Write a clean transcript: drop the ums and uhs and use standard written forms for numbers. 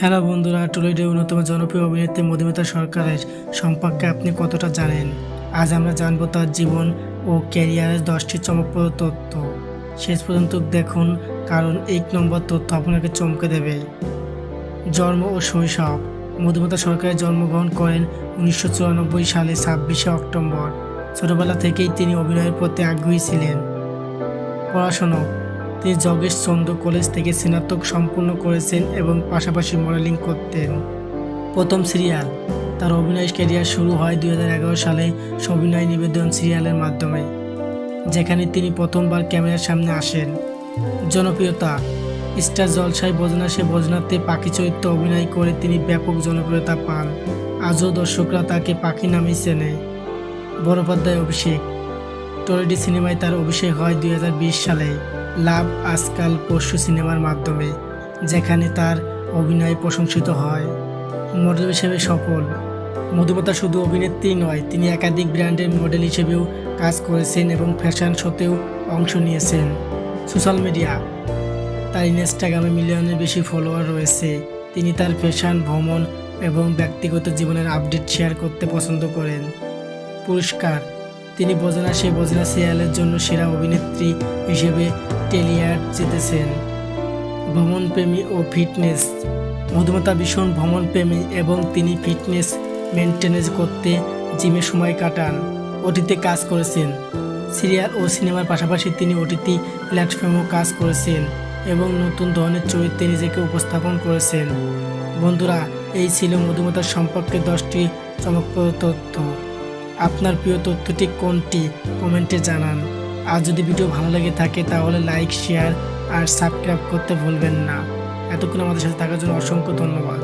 Hello বন্ধুরা, টলিউডের অন্যতম জনপ্রিয় অভিনেত্রী মধুমিতা সরকারের সম্পর্কে আপনি কতটা জানেন? আজ আমরা জানব তার জীবন ও ক্যারিয়ারের 10টি চমকপ্রদ তথ্য। শেষ পর্যন্ত দেখুন, কারণ 1 নম্বর তথ্য আপনাকে চমকে দেবে। জন্ম ও শৈশব। মধুমিতা সরকারের জন্মগ্রহণ করেন 1994 সালে 26শে অক্টোবর। ছোটবেলা থেকেই তিনি অভিনয়ের প্রতি আগ্রহী ছিলেন। পড়াশোনা। তিনি জগেশচন্দ্র কলেজ থেকে স্নাতক সম্পূর্ণ করেছেন এবং পাশাপাশি মডেলিং করতেন। প্রথম সিরিয়াল। তার অভিনয় ক্যারিয়ার শুরু হয় 2011 সালে সবিনয় নিবেদন সিরিয়ালের মাধ্যমে, যেখানে তিনি প্রথমবার ক্যামেরার সামনে আসেন। জনপ্রিয়তা। স্টার জলসায় বজনা সে বজনাতে পাখি চরিত্রে অভিনয় করে তিনি ব্যাপক জনপ্রিয়তা পান। আজও দর্শকরা তাকে পাখি নামেই চেনে। বড় পর্দায় অভিষেক। টলিউড সিনেমায় তার অভিষেক হয় 2020 সালে লাভ আজকাল পরশু সিনেমার মাধ্যমে, যেখানে তার অভিনয় প্রশংসিত হয়। মডেল হিসেবে সফল। মধুমিতা শুধু অভিনেত্রী নয়, তিনি একাধিক ব্র্যান্ডের মডেল হিসেবেও কাজ করেছেন এবং ফ্যাশন শোতেও অংশ নিয়েছেন। Social media. তার ইনস্টাগ্রামে মিলিয়নের বেশি ফলোয়ার রয়েছে। তিনি তার ফ্যাশন, ভ্রমণ এবং ব্যক্তিগত জীবনের আপডেট শেয়ার করতে পছন্দ করেন। পুরস্কার। তিনি বজনা সে বজনা সিরিয়ালের জন্য সেরা অভিনেত্রী হিসেবে টেলিয়ার্ড জিতেছেন। ভ্রমণপ্রেমী ও ফিটনেস। মধুমিতা ভীষণ ভ্রমণপ্রেমী এবং তিনি ফিটনেস মেনটেনেন্স করতে জিমে সময় কাটান। ওটিতে কাজ করেছেন। সিরিয়াল ও সিনেমার পাশাপাশি তিনি ওটিটি প্ল্যাটফর্মেও কাজ করেছেন এবং নতুন ধরনের চরিত্রে নিজেকে উপস্থাপন করেছেন। বন্ধুরা, এই ছিল মধুমিতার সম্পর্কে 10টি চমকপ্রদ তথ্য। আপনার প্রিয় তথ্যটি কোনটি কমেন্টে জানান। আর যদি ভিডিও ভালো লেগে থাকে তাহলে লাইক, শেয়ার আর সাবস্ক্রাইব করতে ভুলবেন না। এতক্ষণ আমাদের সাথে থাকার জন্য অসংখ্য ধন্যবাদ।